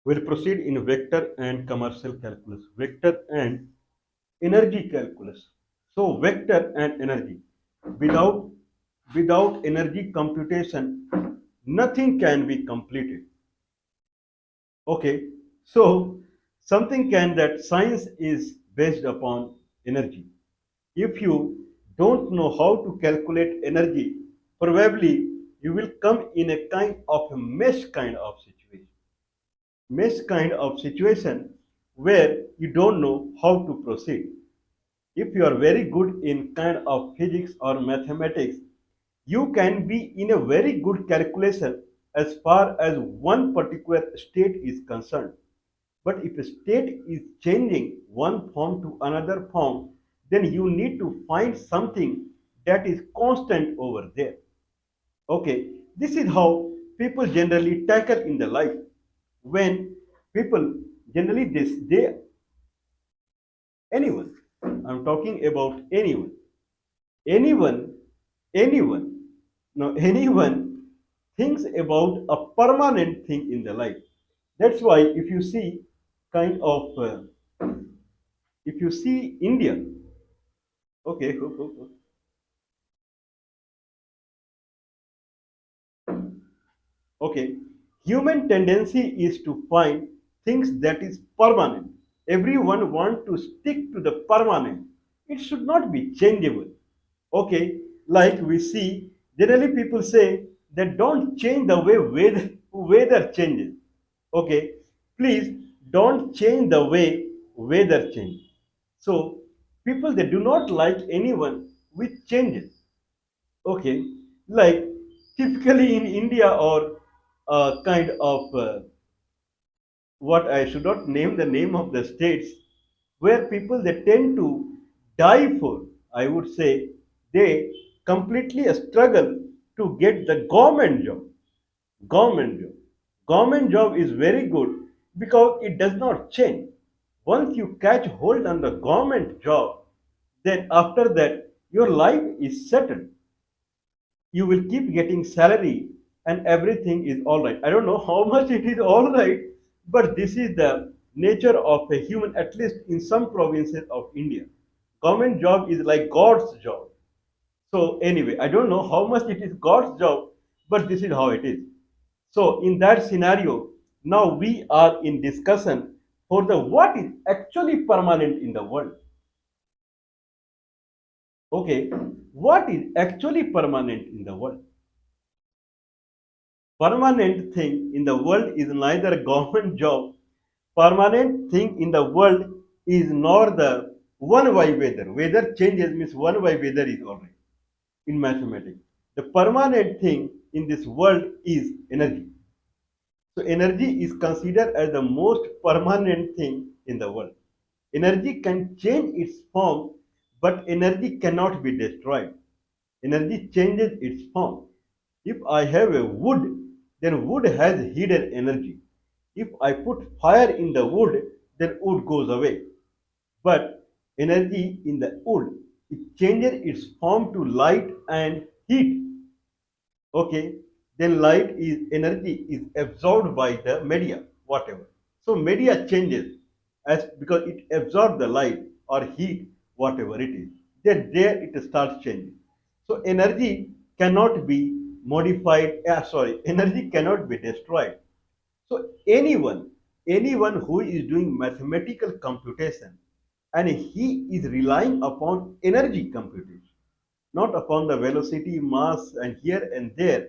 We'll proceed in vector and commercial calculus, vector and energy calculus. So vector and energy. Without without energy computation, nothing can be completed. Okay, so something can that science is based upon energy. If you don't know how to calculate energy, probably you will come in a kind of a mesh kind of situation where you don't know how to proceed. If you are very good in kind of physics or mathematics, you can be in a very good calculation as far as one particular state is concerned. But if a state is changing one form to another form, then you need to find something that is constant over there. Okay, this is how people generally tackle in the life. When people generally they anyone, I'm talking about anyone, anyone, now anyone thinks about a permanent thing in the life. That's why if you see kind of if you see India, okay, okay, human tendency is to find things that is permanent. Everyone want to stick to the permanent. It should not be changeable. Okay, like we see, generally people say that don't change the way weather changes. Okay, please don't change the way weather changes. So people they do not like anyone with changes. Okay, like typically in India or kind of what I should not name the name of the states where people they tend to die for, I would say, they completely struggle to get the government job. Government job. Government job is very good because it does not change. Once you catch hold on the government job, then after that your life is settled. You will keep getting salary and everything is all right. I don't know how much it is all right, but this is the nature of a human, at least in some provinces of India. Government job is like God's job. So anyway, I don't know how much it is God's job, but this is how it is. So in that scenario, now we are in discussion for the what is actually permanent in the world. Okay, what is actually permanent in the world? Permanent thing in the world is neither a government job. Permanent thing in the world is nor the one by weather. Weather changes means one by weather is alright in mathematics. The permanent thing in this world is energy. So energy is considered as the most permanent thing in the world. Energy can change its form, but energy cannot be destroyed. Energy changes its form. If I have a wood, then wood has hidden energy. If I put fire in the wood, then wood goes away. But energy in the wood, it changes its form to light and heat. Okay, then light is energy is absorbed by the media, whatever. So media changes as because it absorbs the light or heat, whatever it is. Then there it starts changing. So energy cannot be modified. Sorry, energy cannot be destroyed. So anyone who is doing mathematical computation and he is relying upon energy computation, not upon the velocity, mass, and here and there,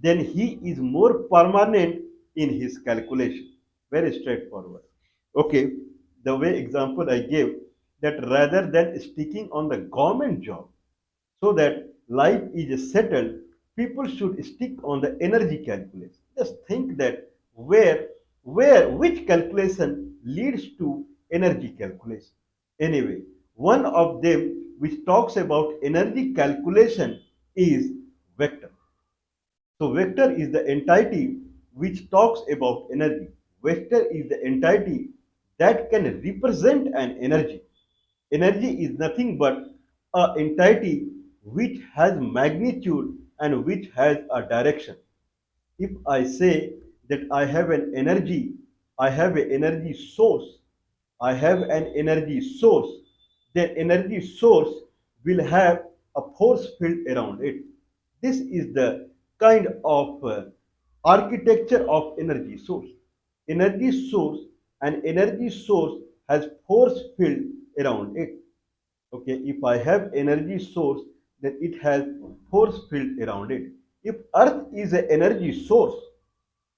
then he is more permanent in his calculation. Very straightforward. Okay, the way example I gave that rather than sticking on the government job so that life is settled, people should stick on the energy calculation. Just think that which calculation leads to energy calculation. Anyway, one of them which talks about energy calculation is vector. So vector is the entity which talks about energy. Vector is the entity that can represent an energy. Energy is nothing but a entity which has magnitude and which has a direction. If I say that I have an energy, I have an energy source. I have an energy source. Then energy source will have a force field around it. This is the kind of architecture of energy source. Energy source and energy source has force field around it. Okay, if I have energy source, then it has force field around it. If earth is an energy source,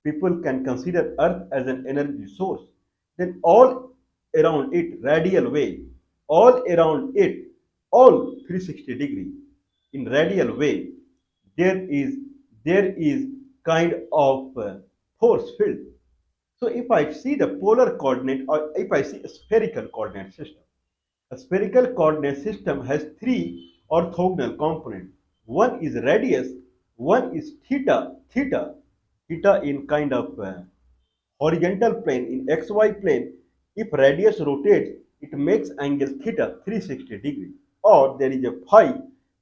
people can consider earth as an energy source, then all around it radial way, all around it, all 360-degree in radial way, there is there is kind of force field. So if I see the polar coordinate, or if I see a spherical coordinate system, a spherical coordinate system has three orthogonal components. One is radius, one is theta in kind of horizontal plane in xy plane. If radius rotates, it makes angle theta 360 degree. Or there is a phi,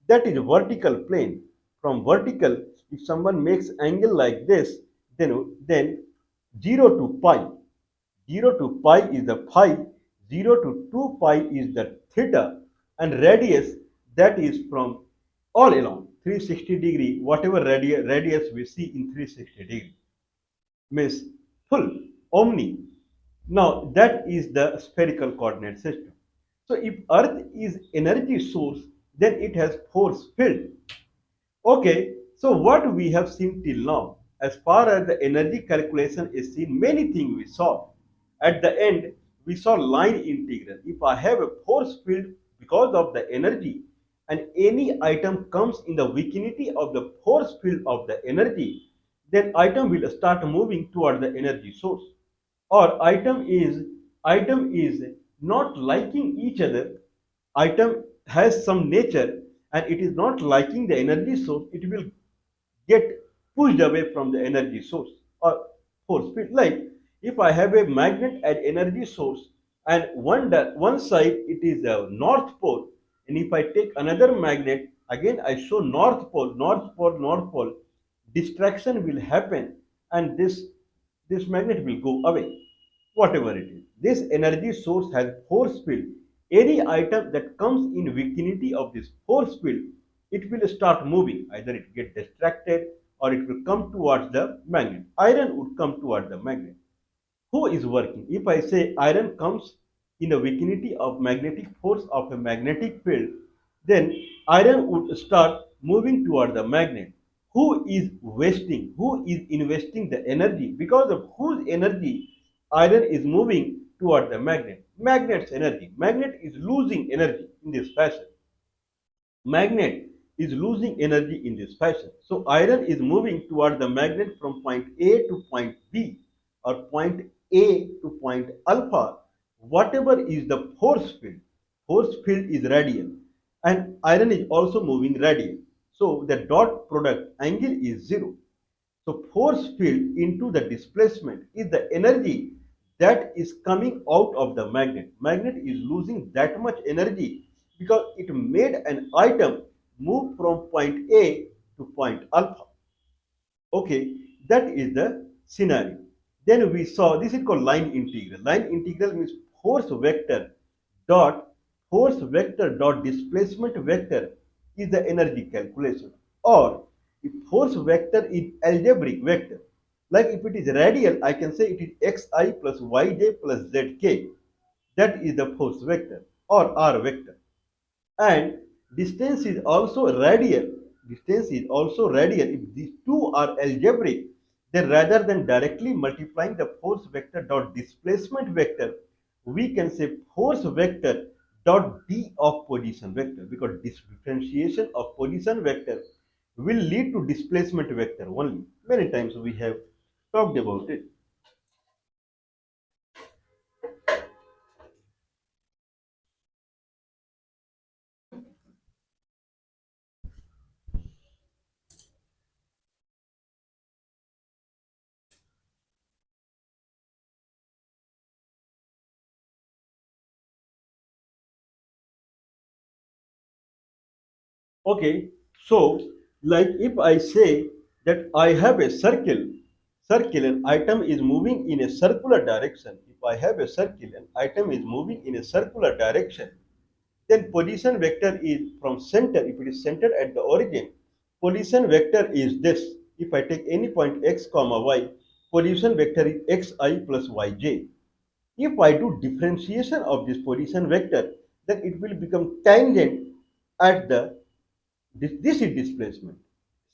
that is vertical plane. From vertical, if someone makes angle like this, then 0 to pi 0 to pi is the phi, 0 to 2 pi is the theta, and radius, that is from all along 360 degree, whatever radius we see in 360 degree means full, omni. Now that is the spherical coordinate system. So if earth is energy source, then it has force field. Okay, so what we have seen till now, as far as the energy calculation is seen, many things we saw. At the end, we saw line integral. If I have a force field because of the energy, and any item comes in the vicinity of the force field of the energy, then item will start moving toward the energy source. Or item is not liking each other, item has some nature and it is not liking the energy source, it will get pushed away from the energy source or force field. Like if I have a magnet as energy source and one side it is a north pole, and if I take another magnet, again I show north pole, north pole, north pole, distraction will happen, and this magnet will go away, whatever it is. This energy source has force field. Any item that comes in vicinity of this force field, it will start moving. Either it get distracted or it will come towards the magnet. Iron would come towards the magnet. Who is working? If I say iron comes in the vicinity of magnetic force of a magnetic field, then iron would start moving toward the magnet. Who is wasting? Who is investing the energy? Because of whose energy iron is moving toward the magnet? Magnet's energy. Magnet is losing energy in this fashion. Magnet is losing energy in this fashion. So iron is moving toward the magnet from point A to point B, or point A to point alpha. Whatever is the force field is radial, and iron is also moving radial. So the dot product angle is zero. So force field into the displacement is the energy that is coming out of the magnet. Magnet is losing that much energy because it made an item move from point A to point alpha. Okay, that is the scenario. Then we saw this is called line integral. Line integral means force vector dot displacement vector is the energy calculation. Or if force vector is algebraic vector, like if it is radial, I can say it is xi plus yj plus zk. That is the force vector or r vector. And distance is also radial. Distance is also radial. If these two are algebraic, then rather than directly multiplying the force vector dot displacement vector, we can say force vector dot d of position vector, because differentiation of position vector will lead to displacement vector only. Many times we have talked about it. Okay, so like if I say that I have a circle, circle and item is moving in a circular direction, if I have a circle and item is moving in a circular direction, then position vector is from center. If it is centered at the origin, position vector is this. If I take any point x comma y, position vector is xi plus yj. If I do differentiation of this position vector, then it will become tangent at the this is displacement.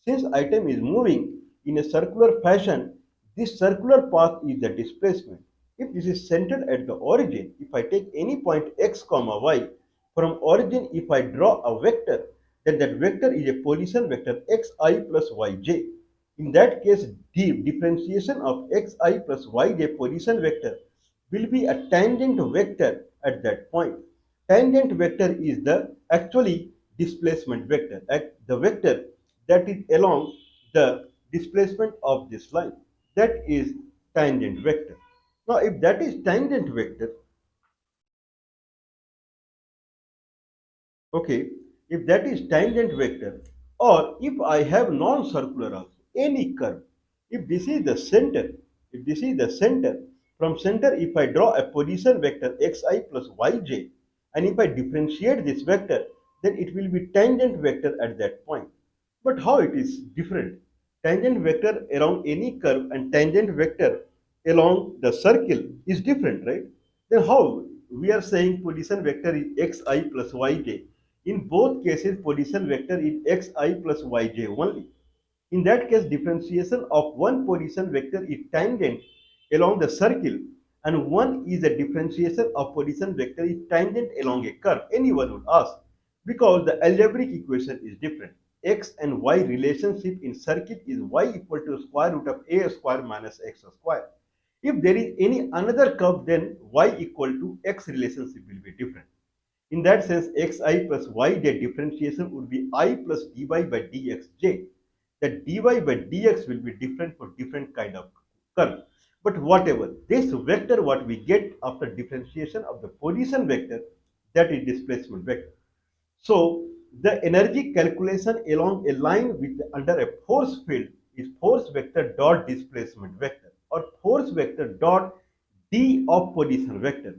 Since item is moving in a circular fashion, this circular path is the displacement. If this is centered at the origin, if I take any point x comma y from origin, if I draw a vector, then that vector is a position vector xi plus yj. In that case, the differentiation of xi plus yj position vector will be a tangent vector at that point. Tangent vector is the actually displacement vector, the vector that is along the displacement of this line. That is tangent vector. Now, if that is tangent vector, okay, if that is tangent vector, or if I have non-circular also, any curve, if this is the center, if this is the center, from center if I draw a position vector xi plus yj, and if I differentiate this vector, then it will be tangent vector at that point. But how it is different? Tangent vector around any curve and tangent vector along the circle is different, right? Then how we are saying position vector is xi plus yj? In both cases, position vector is xi plus yj only. In that case, differentiation of one position vector is tangent along the circle, and one is a differentiation of position vector is tangent along a curve. Anyone would ask, because the algebraic equation is different. X and y relationship in circuit is y equal to square root of a square minus x square. If there is any another curve, then y equal to x relationship will be different. In that sense, xi plus yj differentiation would be I plus dy by dxj. That dy by dx will be different for different kind of curve. But whatever, this vector what we get after differentiation of the position vector, that is displacement vector. So the energy calculation along a line with under a force field is force vector dot displacement vector, or force vector dot d of position vector.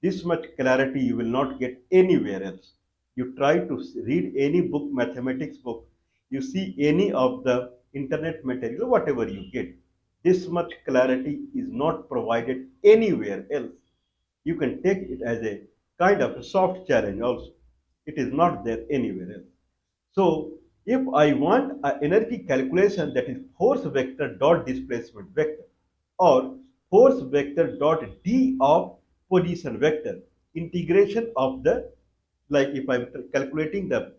This much clarity you will not get anywhere else. You try to read any book, mathematics book, you see any of the internet material, whatever you get. This much clarity is not provided anywhere else. You can take it as a kind of a soft challenge also. It is not there anywhere else. So if I want an energy calculation, that is force vector dot displacement vector, or force vector dot d of position vector, integration of the, like if I'm calculating the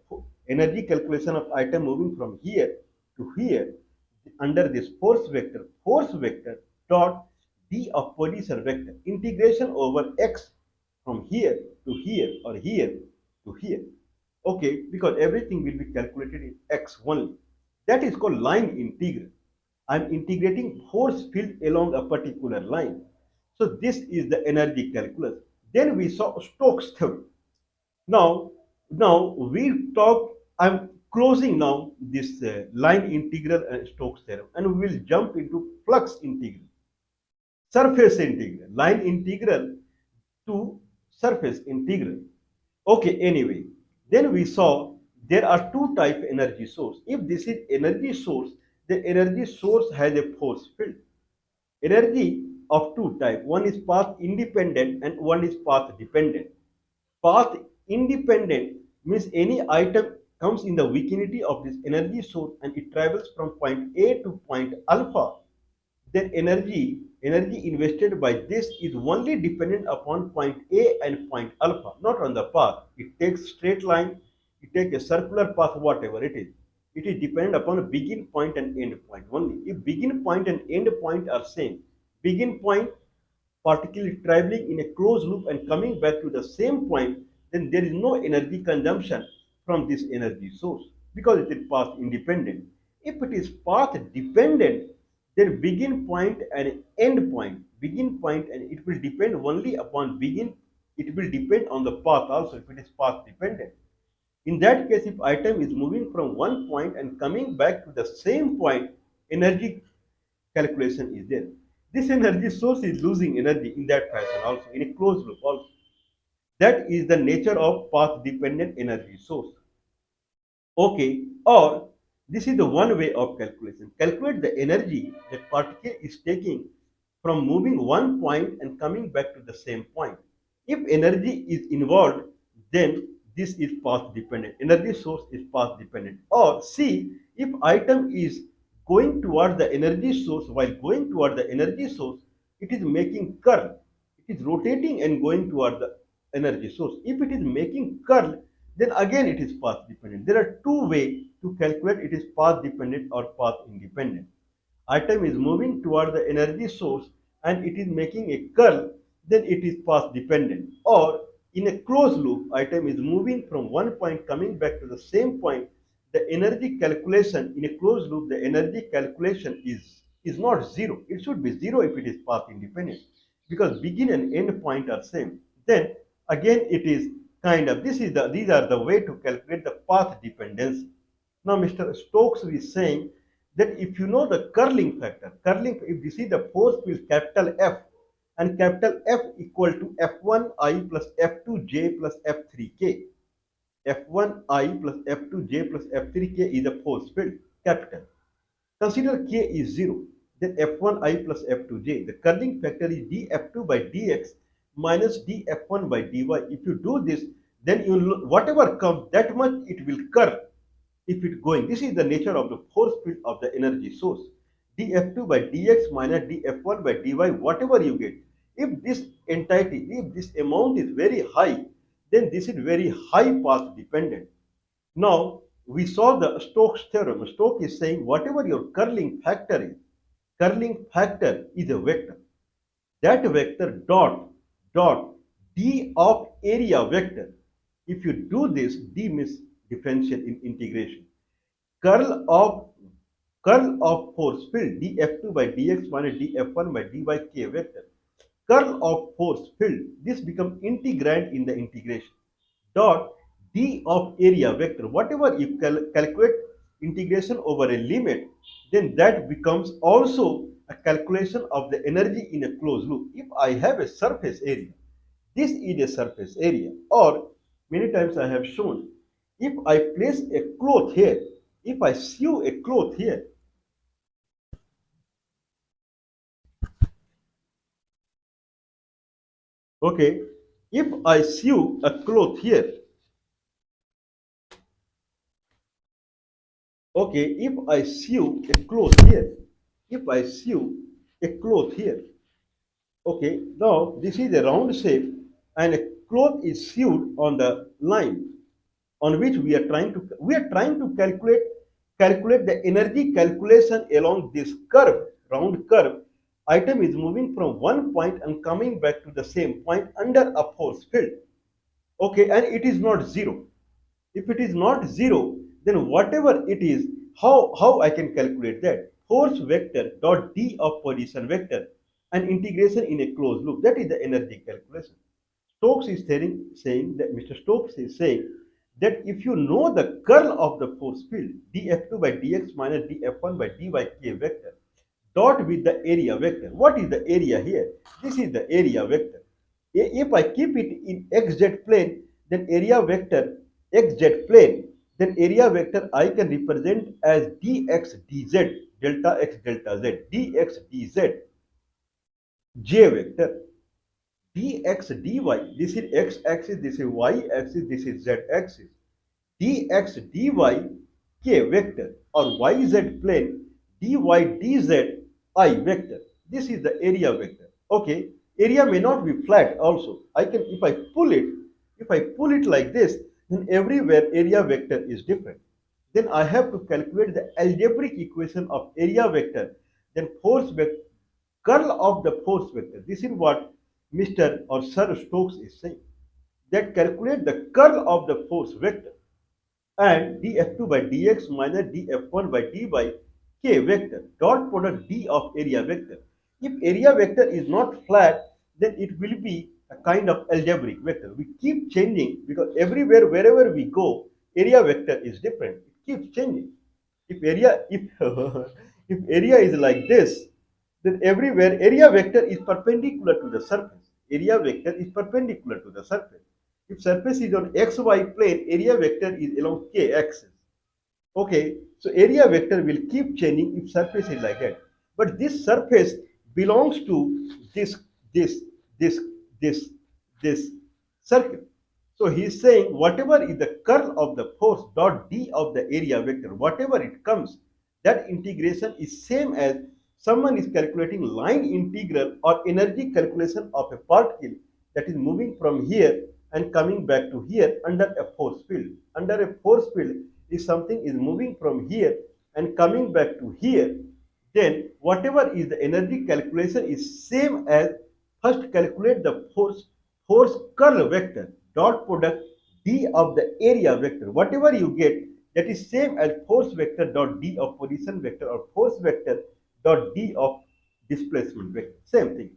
energy calculation of item moving from here to here under this force vector dot d of position vector, integration over x from here to here or here to here. Okay, because everything will be calculated in x only. That is called line integral. I'm integrating force field along a particular line. So this is the energy calculus. Then we saw Stokes theorem. Now, now we talk. I'm closing now this line integral and Stokes theorem, and we will jump into flux integral, surface integral, line integral to surface integral. Okay, anyway, then we saw there are two type energy source. If this is energy source, the energy source has a force field. Energy of two type. One is path independent and one is path dependent. Path independent means any item comes in the vicinity of this energy source and it travels from point A to point alpha, then energy invested by this is only dependent upon point A and point alpha, not on the path. It takes straight line, it takes a circular path, whatever it is. It is dependent upon begin point and end point only. If begin point and end point are same, begin point particularly traveling in a closed loop and coming back to the same point, then there is no energy consumption from this energy source because it is path independent. If it is path dependent, then begin point, and it will depend only upon begin. It will depend on the path also if it is path dependent. In that case, if item is moving from one point and coming back to the same point, energy calculation is there. This energy source is losing energy in that fashion also, in a closed loop also. That is the nature of path dependent energy source. Okay, or this is the one way of calculation. Calculate the energy that particle is taking from moving one point and coming back to the same point. If energy is involved, then this is path dependent. Energy source is path dependent. Or C, if item is going toward the energy source, while going toward the energy source, it is making curl. It is rotating and going toward the energy source. If it is making curl, then again it is path dependent. There are two ways to calculate it is path dependent or path independent. Atom is moving toward the energy source and it is making a curl, then it is path dependent. Or in a closed loop, atom is moving from one point coming back to the same point. The energy calculation in a closed loop, the energy calculation is not zero. It should be zero if it is path independent because begin and end point are same. Then again it is kind of these are the way to calculate the path dependency. Now Mr. Stokes is saying that if you know the curling factor, curling, if you see the force field capital F and capital F equal to F1I plus F2J plus F3K. F1I plus F2J plus F3K is a force field capital. Consider K is 0, then F1I plus F2J. The curling factor is dF2 by dx minus dF1 by dy. If you do this, then you whatever comes, that much it will curl if it going. This is the nature of the force field of the energy source. dF2 by dx minus dF1 by dy, whatever you get. If this entity, if this amount is very high, then this is very high path dependent. Now, we saw the Stokes theorem. Stokes is saying whatever your curling factor is a vector. That vector dot d of area vector. If you do this, d means differential in integration. Curl of force field df2 by dx minus df1 by dy k vector. Curl of force field, this becomes integrand in the integration. Dot d of area vector. Whatever you calculate integration over a limit, then that becomes also a calculation of the energy in a closed loop. If I have a surface area, this is a surface area, or many times I have shown, if I place a cloth here, if I sew a cloth here, okay, if I sew a cloth here, okay, if I sew a cloth here, if I sew a cloth here, okay, now this is a round shape and a cloth is sewed on the line on which we are trying to calculate the energy calculation along this curve, round curve. Item is moving from one point and coming back to the same point under a force field. Okay, and it is not zero. If it is not zero, then whatever it is, how I can calculate that? Force vector dot d of position vector and integration in a closed loop. That is the energy calculation. Saying that Mr. Stokes is saying that if you know the curl of the force field df2 by dx minus df1 by dy k vector dot with the area vector. What is the area here? This is the area vector. If I keep it in xz plane, then area vector xz plane, then area vector I can represent as dx dz, delta x delta z, dx dz, j vector, dx dy. This is x axis, this is y axis, this is z axis. Dx dy k vector or yz plane dy dz I vector. This is the area vector. Okay, area may not be flat also. I can, if I pull it like this, then everywhere area vector is different. Then I have to calculate the algebraic equation of area vector, then force vector, curl of the force vector. This is what Mr. or Sir Stokes is saying. That calculate the curl of the force vector and df2 by dx minus df1 by d by k vector dot product d of area vector. If area vector is not flat, then it will be a kind of algebraic vector. We keep changing because everywhere, wherever we go, area vector is different. It keeps changing. If area, if if area is like this, then everywhere area vector is perpendicular to the surface. Area vector is perpendicular to the surface. If surface is on xy plane, area vector is along k axis. Okay, so area vector will keep changing if surface is like that. But this surface belongs to this, this, this, this, this circle. So he is saying whatever is the curl of the force dot d of the area vector, whatever it comes, that integration is same as someone is calculating line integral or energy calculation of a particle that is moving from here and coming back to here under a force field. Under a force field, if something is moving from here and coming back to here, then whatever is the energy calculation is same as first calculate the force curl vector dot product d of the area vector. Whatever you get, that is same as force vector dot d of position vector or force vector dot d of displacement vector. Same thing.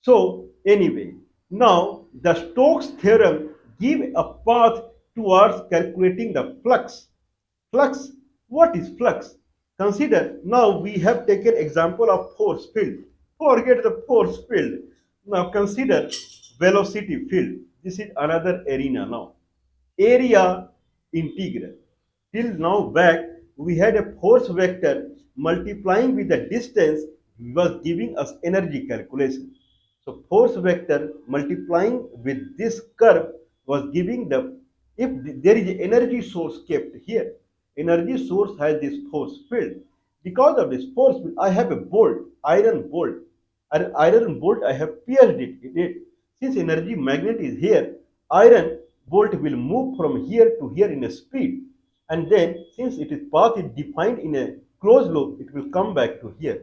So anyway, now the Stokes theorem give a path towards calculating the flux. Flux, what is flux? Consider now we have taken example of force field. Forget the force field. Now consider velocity field. This is another arena now. Area integral. Till now back we had a force vector multiplying with the distance was giving us energy calculation. So force vector multiplying with this curve was giving the, if there is an energy source kept here, energy source has this force field. Because of this force field, I have a bolt, iron bolt. An iron bolt I have pierced it in it. Since energy magnet is here, iron bolt will move from here to here in a speed. And then since it is path is defined in a closed loop, it will come back to here.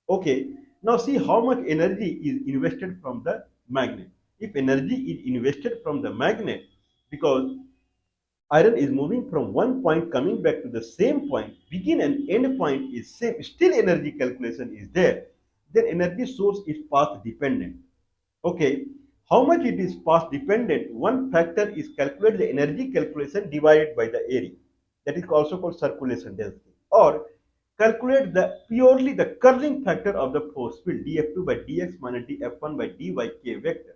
Okay, now see how much energy is invested from the magnet. If energy is invested from the magnet, because iron is moving from one point coming back to the same point, begin and end point is same, still energy calculation is there, then energy source is path dependent. Okay, how much it is path dependent? One factor is calculate the energy calculation divided by the area. That is also called circulation density. Or calculate the purely the curling factor of the force field df2 by dx minus df1 by dy k vector.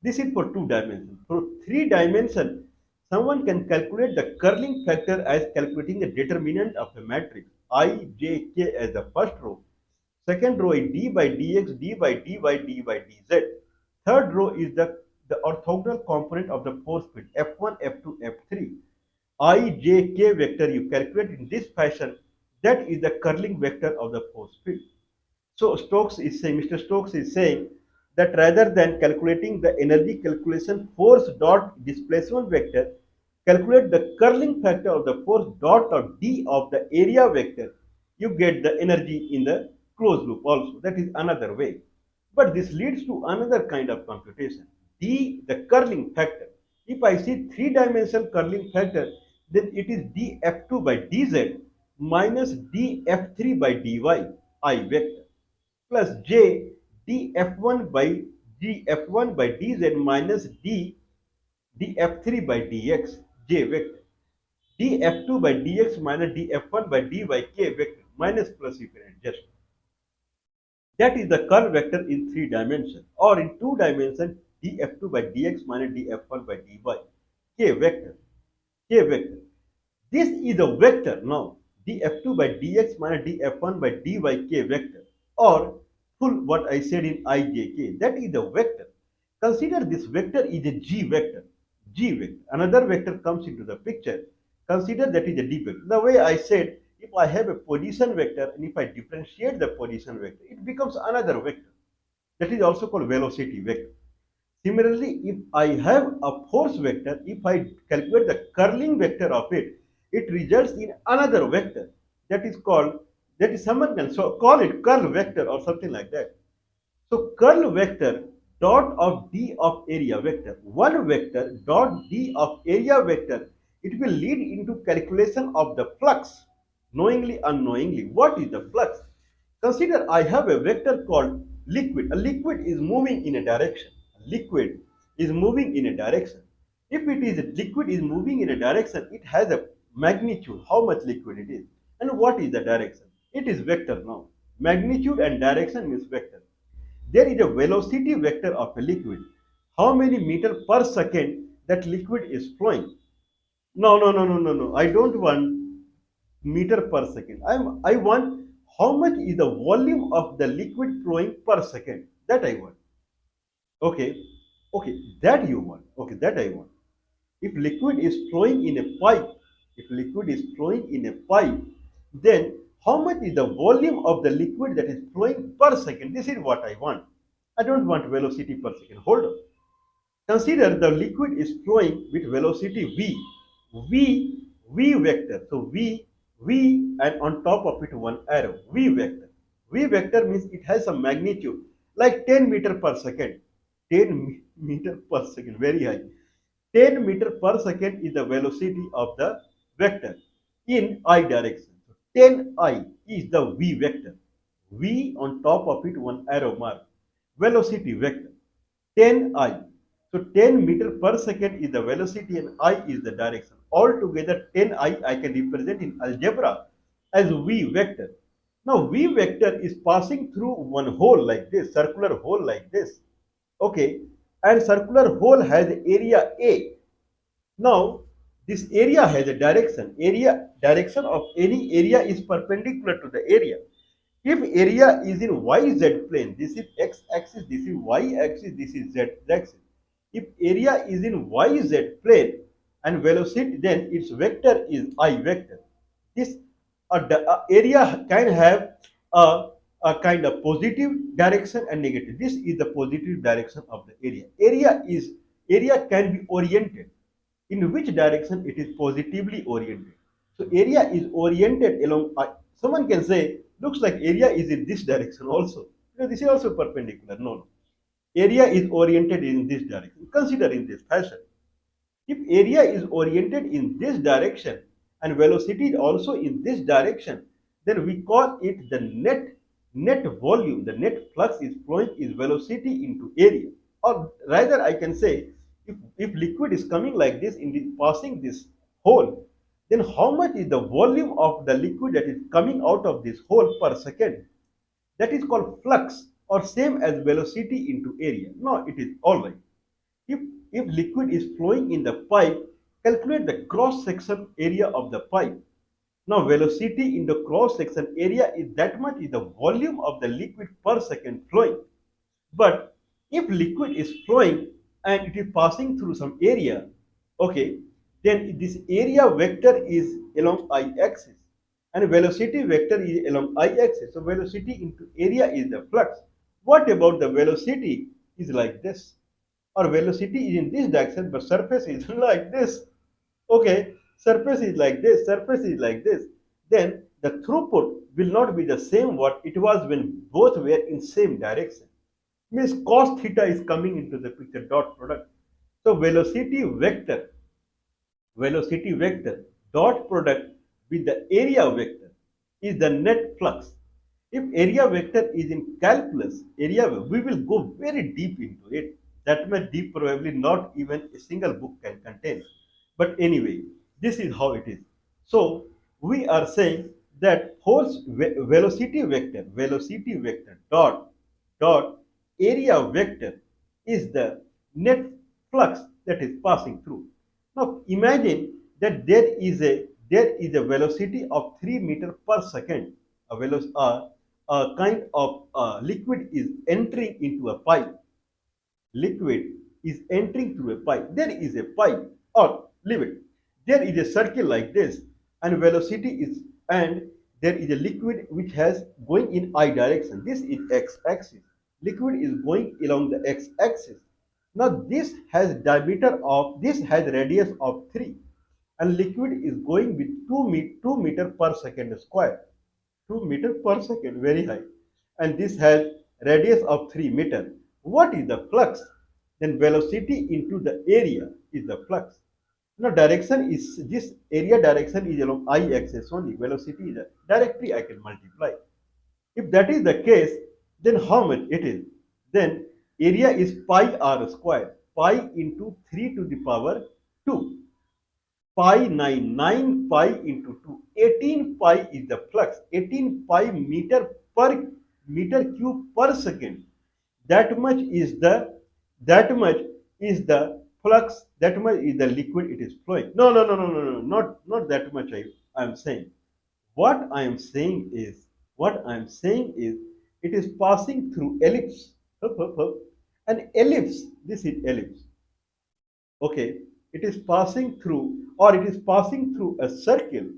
This is for 2 dimensions. For 3 dimension, someone can calculate the curling factor as calculating the determinant of a matrix I, j, k as the first row. Second row is d by dx, d by dy, d by dz. Third row is the orthogonal component of the force field F1, F2, F3. I, j, k vector you calculate in this fashion, that is the curling vector of the force field. So Mr. Stokes is saying that rather than calculating the energy calculation force dot displacement vector, calculate the curling factor of the force dot or d of the area vector, you get the energy in the closed loop also. That is another way. But this leads to another kind of computation. D, the curling factor. If I see 3 dimensional curling factor, then it is df2 by dz minus df3 by dy I vector plus j df1 by dz minus df3 by dx j vector df2 by dx minus df1 by dy k vector minus plus you can adjust. That is the curl vector in 3 dimensions, or in 2 dimensions df2 by dx minus df1 by dy k vector k vector. This is a vector now df2 by dx minus df1 by dy k vector, or full what I said in ijk, that is the vector. Consider this vector is a g vector. G vector. Another vector comes into the picture. Consider that is a d vector. The way I said, if I have a position vector and if I differentiate the position vector, it becomes another vector. That is also called velocity vector. Similarly, if I have a force vector, if I calculate the curling vector of it, it results in another vector. That is called, that is someone can call it curl vector or something like that. So curl vector dot of d of area vector, one vector dot d of area vector, it will lead into calculation of the flux, knowingly, unknowingly. What is the flux? Consider I have a vector called liquid. A liquid is moving in a direction. A liquid is moving in a direction. If it is a liquid is moving in a direction, it has a magnitude, how much liquid it is. And what is the direction? It is vector now. Magnitude and direction means vector. There is a velocity vector of a liquid. How many meter per second that liquid is flowing? No, no, no, no, no, no. I don't want meter per second. I want how much is the volume of the liquid flowing per second. That I want. Okay. Okay. That you want. Okay. That I want. If liquid is flowing in a pipe, if liquid is flowing in a pipe, then how much is the volume of the liquid that is flowing per second? This is what I want. I don't want velocity per second. Hold on. Consider the liquid is flowing with velocity v. V vector. So v and on top of it one arrow. V vector. V vector means it has a magnitude like 10 meter per second. 10 meter per second. Very high. 10 meter per second is the velocity of the vector in I direction. So 10I is the v vector. V on top of it one arrow mark. Velocity vector. 10I. So 10 meter per second is the velocity and I is the direction. Altogether 10I can represent in algebra as v vector. Now v vector is passing through one hole like this, circular hole like this. Okay, and circular hole has area A. Now this area has a direction. Direction of any area is perpendicular to the area. If area is in YZ plane, this is X axis, this is Y axis, this is Z axis. If area is in YZ plane and velocity, then its vector is I vector. This area can have a kind of positive direction and negative. This is the positive direction of the area. Area can be oriented. In which direction it is positively oriented. So area is oriented along. Someone can say, looks like area is in this direction also. This is also perpendicular. No, no. Area is oriented in this direction. Consider in this fashion. If area is oriented in this direction and velocity is also in this direction, then we call it the net volume. The net flux is flowing is velocity into area. Or rather, I can say, if liquid is coming like this in the, passing this hole, then how much is the volume of the liquid that is coming out of this hole per second? That is called flux or same as velocity into area. No, it is all right. If, if liquid is flowing in the pipe, calculate the cross section area of the pipe. Now velocity in the cross section area is that much is the volume of the liquid per second flowing. But if liquid is flowing and it is passing through some area, okay, then this area vector is along I-axis and velocity vector is along I-axis. So velocity into area is the flux. What about the velocity is like this? Or velocity is in this direction, but surface is like this. Okay, surface is like this, surface is like this. Then the throughput will not be the same what it was when both were in same direction. Means cos theta is coming into the picture, dot product. So velocity vector dot product with the area vector is the net flux. If area vector is in calculus, we will go very deep into it. That much deep probably not even a single book can contain. But anyway, this is how it is. So we are saying that velocity vector dot area vector is the net flux that is passing through. Now imagine that there is a velocity of 3 meter per second. A kind of liquid is entering into a pipe. Liquid is entering through a pipe. There is a pipe, or leave it. There is a circle like this, and velocity is, and there is a liquid which has going in I direction. This is X axis. Liquid is going along the X axis. Now this has radius of 3, and liquid is going with 2 meter per second square. 2 meter per second, very high. And this has radius of 3 meter. What is the flux? Then velocity into the area is the flux. Now direction is, this area direction is along I axis only. Velocity is directly I can multiply. If that is the case, then how much it is? Then area is pi r square. Pi into 3 to the power 2. Pi 9 pi into 2. 18 pi is the flux. 18 pi meter per meter cube per second. That much is that much is the flux, that much is the liquid it is flowing. No, no, no, no, no, no, not that much I am saying. What I am saying is, what I am saying is, it is passing through ellipse. Hup, hup, hup. An ellipse, this is ellipse. Okay, it is passing through, or it is passing through a circle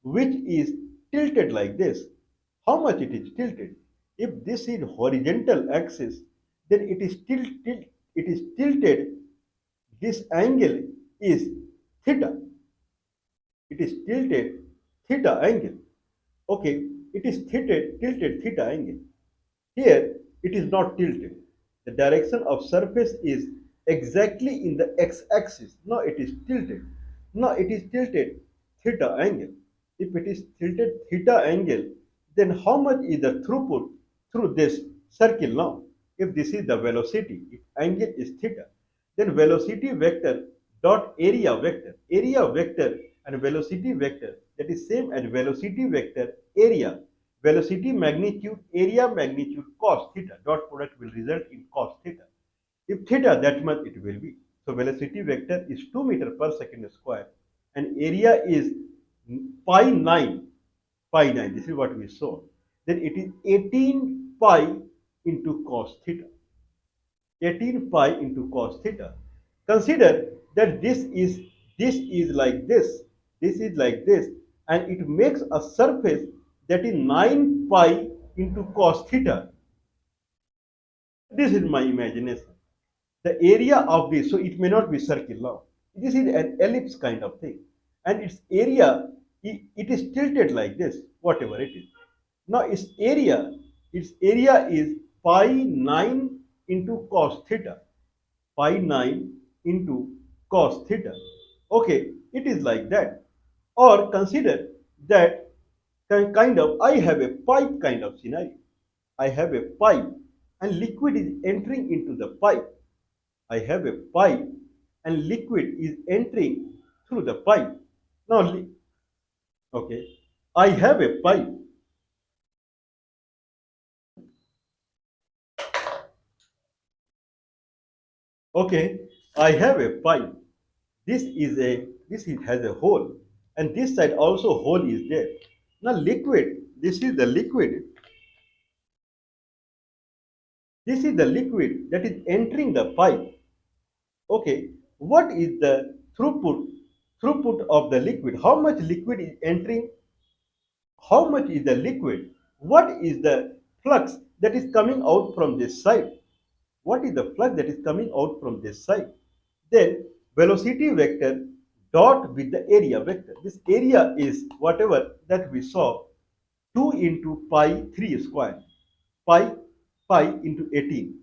which is tilted like this. How much it is tilted? If this is horizontal axis, then it is tilted. This angle is theta. It is tilted theta angle. Okay, it is tilted theta angle. Here, it is not tilted. The direction of surface is exactly in the x-axis. Now it is tilted. Now it is tilted theta angle. If it is tilted theta angle, then how much is the throughput through this circle now? If this is the velocity, if angle is theta, then velocity vector dot area vector and velocity vector, that is same as velocity vector area, velocity magnitude area magnitude cos theta, dot product will result in cos theta. If theta, that much it will be. So velocity vector is 2 meter per second square and area is pi 9, this is what we saw. Then it is 18 pi into cos theta. 18 pi into cos theta. Consider that this is like this is like this, and it makes a surface that is 9 pi into cos theta. This is my imagination. The area of this, so it may not be circle now. This is an ellipse kind of thing, and its area, it is tilted like this, whatever it is. Now its area is pi 9 into cos theta, pi 9 into cos theta. Okay, it is like that. Or consider that kind of, I have a pipe kind of scenario. I have a pipe and liquid is entering into the pipe. I have a pipe and liquid is entering through the pipe. Now, okay, I have a pipe. Okay, I have a pipe. Has a hole, and this side also hole is there. Now liquid, this is the liquid. This is the liquid that is entering the pipe. Okay, what is the throughput of the liquid? How much liquid is entering? How much is the liquid? What is the flux that is coming out from this side? What is the flux that is coming out from this side? Then velocity vector dot with the area vector. This area is whatever that we saw, 2 into pi 3 square, pi into 18.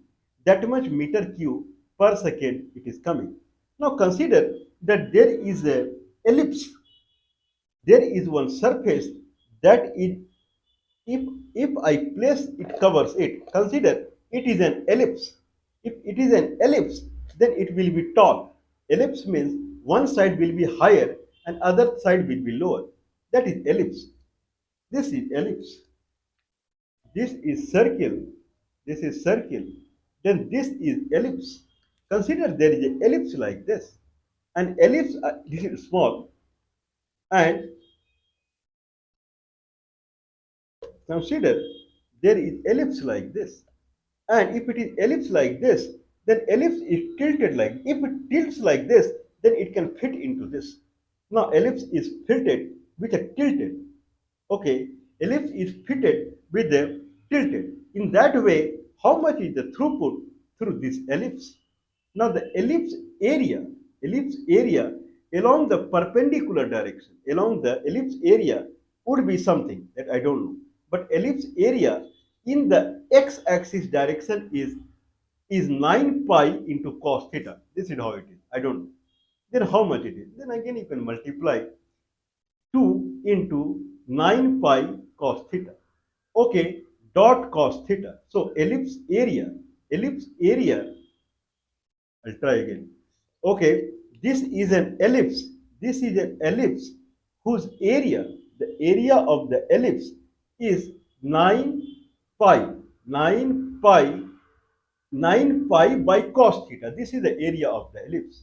That much meter cube per second it is coming. Now consider that there is a ellipse. There is one surface that is, if I place it covers it. Consider it is an ellipse. If it is an ellipse, then it will be tall. Ellipse means one side will be higher and other side will be lower. That is ellipse. This is ellipse. This is circle. This is circle. Then this is ellipse. Consider there is an ellipse like this. An ellipse, this is small, and consider there is ellipse like this. And if it is ellipse like this, then ellipse is tilted like, if it tilts like this, then it can fit into this. Now ellipse is fitted with a tilted. Okay, ellipse is fitted with a tilted. In that way, how much is the throughput through this ellipse? Now the ellipse area along the perpendicular direction, along the ellipse area would be something that I don't know. But ellipse area in the x-axis direction is 9 pi into cos theta. This is how it is. I don't know. Then how much it is? Then again you can multiply 2 into 9 pi cos theta. Okay, dot cos theta. So ellipse area, I'll try again. Okay, this is an ellipse. This is an ellipse whose area, the area of the ellipse is 9 pi, 9 pi, 9 pi by cos theta. This is the area of the ellipse.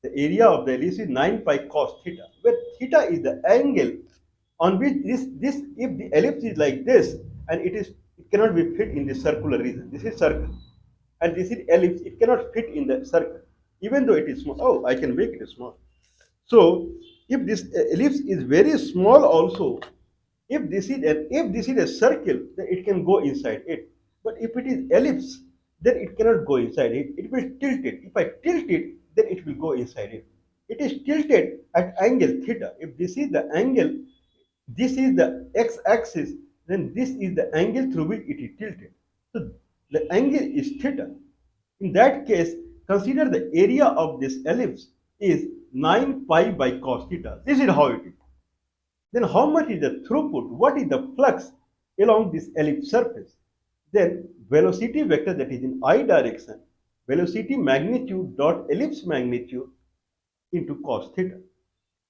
The area of the ellipse is 9 pi cos theta, where theta is the angle on which this if the ellipse is like this and it cannot be fit in the circular region. This is circle and this is ellipse. It cannot fit in the circle, even though it is small. Oh, I can make it small. So if this ellipse is very small also, if this is a circle, then it can go inside it. But if it is ellipse, then it cannot go inside it. It will tilt it. If I tilt it, then it will go inside it. It is tilted at angle theta. If this is the angle, this is the x-axis, then this is the angle through which it is tilted. So the angle is theta. In that case, consider the area of this ellipse is 9 pi by cos theta. This is how it is. Then how much is the throughput? What is the flux along this ellipse surface? Then velocity vector, that is in I direction, velocity magnitude dot ellipse magnitude into cos theta.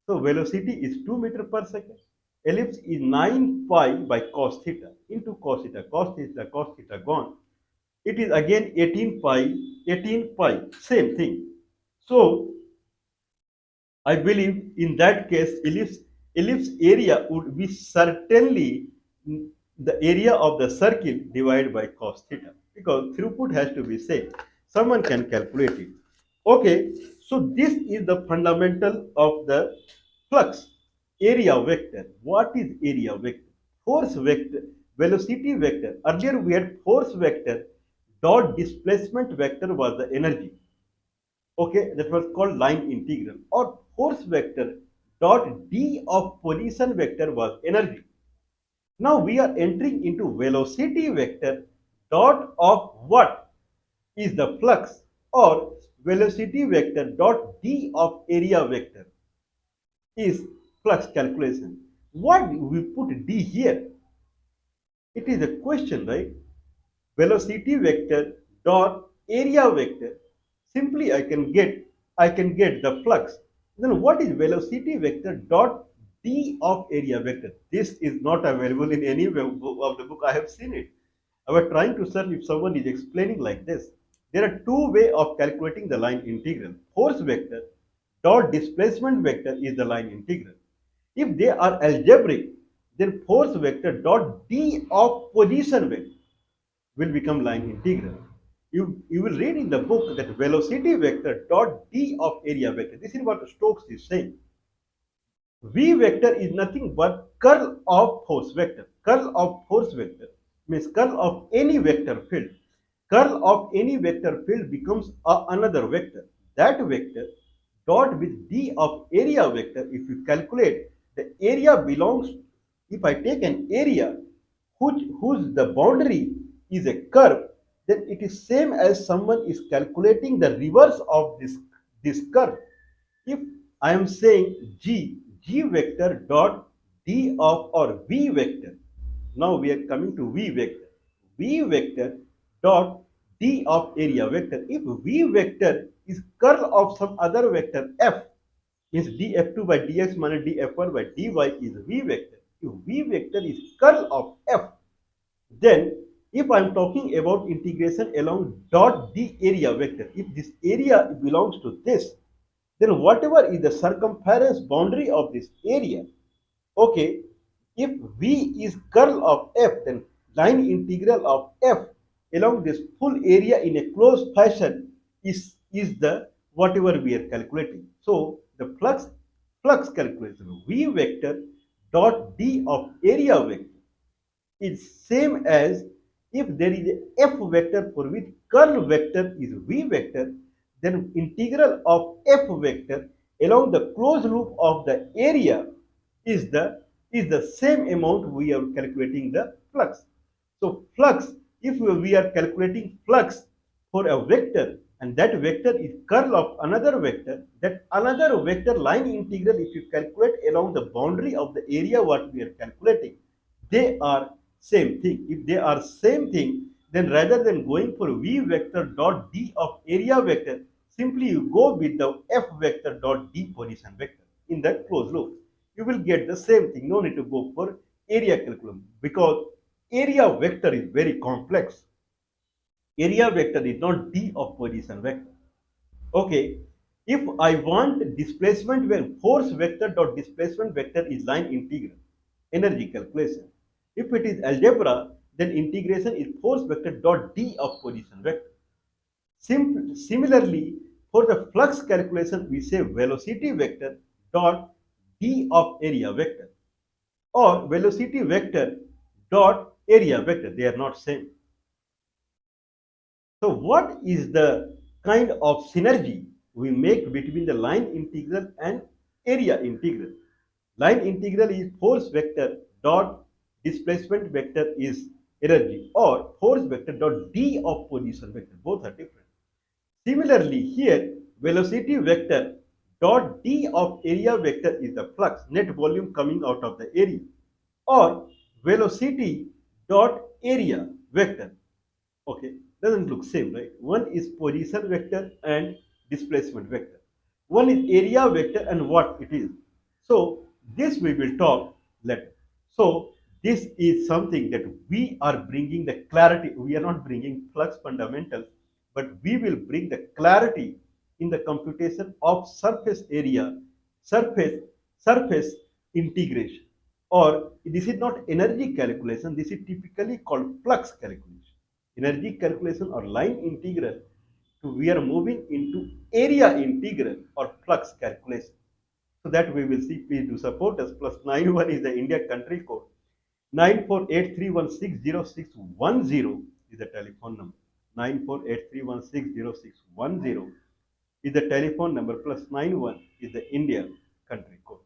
So velocity is 2 meter per second. Ellipse is 9 pi by cos theta into cos theta. Cos theta gone. It is again 18 pi, same thing. So I believe in that case, ellipse area would be certainly the area of the circle divided by cos theta, because throughput has to be same. Someone can calculate it. Okay, so this is the fundamental of the flux. Area vector. What is area vector? Force vector, velocity vector. Earlier we had force vector dot displacement vector was the energy. Okay, that was called line integral, or force vector dot d of position vector was energy. Now we are entering into velocity vector dot of what is the flux, or velocity vector dot d of area vector is flux calculation. Why we put d here? It is a question, right? Velocity vector dot area vector. Simply I can get the flux. Then what is velocity vector dot d of area vector? This is not available in any of the book. I have seen it. I was trying to search if someone is explaining like this. There are two ways of calculating the line integral. Force vector dot displacement vector is the line integral. If they are algebraic, then force vector dot d of position vector will become line integral. You will read in the book that velocity vector dot d of area vector. This is what Stokes is saying. V vector is nothing but curl of force vector. Curl of force vector means curl of any vector field. Curl of any vector field becomes another vector. That vector dot with d of area vector, if you calculate, the area belongs, if I take an area whose the boundary is a curve, then it is same as someone is calculating the reverse of this curve. If I am saying g vector dot d of, or v vector, now we are coming to v vector dot d of area vector. If v vector is curl of some other vector f, means df2 by dx minus df1 by dy is v vector. If v vector is curl of f, then if I am talking about integration along dot d area vector, if this area belongs to this, then whatever is the circumference boundary of this area, okay, if V is curl of f, then line integral of f along this full area in a closed fashion is the whatever we are calculating. So the flux calculation V vector dot d of area vector is same as, if there is a f vector for which curl vector is v vector, then integral of f vector along the closed loop of the area is the same amount we are calculating the flux. So flux, if we are calculating flux for a vector and that vector is curl of another vector, that another vector line integral, if you calculate along the boundary of the area what we are calculating, they are same thing. If they are same thing, then rather than going for v vector dot d of area vector, simply you go with the f vector dot d position vector in that closed loop. You will get the same thing. No need to go for area calculation because area vector is very complex. Area vector is not d of position vector. Okay, if I want displacement where force vector dot displacement vector is line integral, energy calculation. If it is algebra, then integration is force vector dot d of position vector. Similarly, for the flux calculation, we say velocity vector dot d of area vector or velocity vector dot area vector. They are not same. So what is the kind of synergy we make between the line integral and area integral? Line integral is force vector dot displacement vector is energy or force vector dot d of position vector. Both are different. Similarly, here velocity vector dot d of area vector is the flux, net volume coming out of the area, or velocity dot area vector. Okay, doesn't look same, right? One is position vector and displacement vector. One is area vector and what it is. So this we will talk later. So this is something that we are bringing the clarity. We are not bringing flux fundamentals, but we will bring the clarity in the computation of surface area, surface, surface integration. Or this is not energy calculation, this is typically called flux calculation. Energy calculation or line integral to we are moving into area integral or flux calculation. So that we will see. Please do support us. Plus 91 is the India country code. 9483160610 is the telephone number. 9483160610 is the telephone number. Plus 91 is the India country code.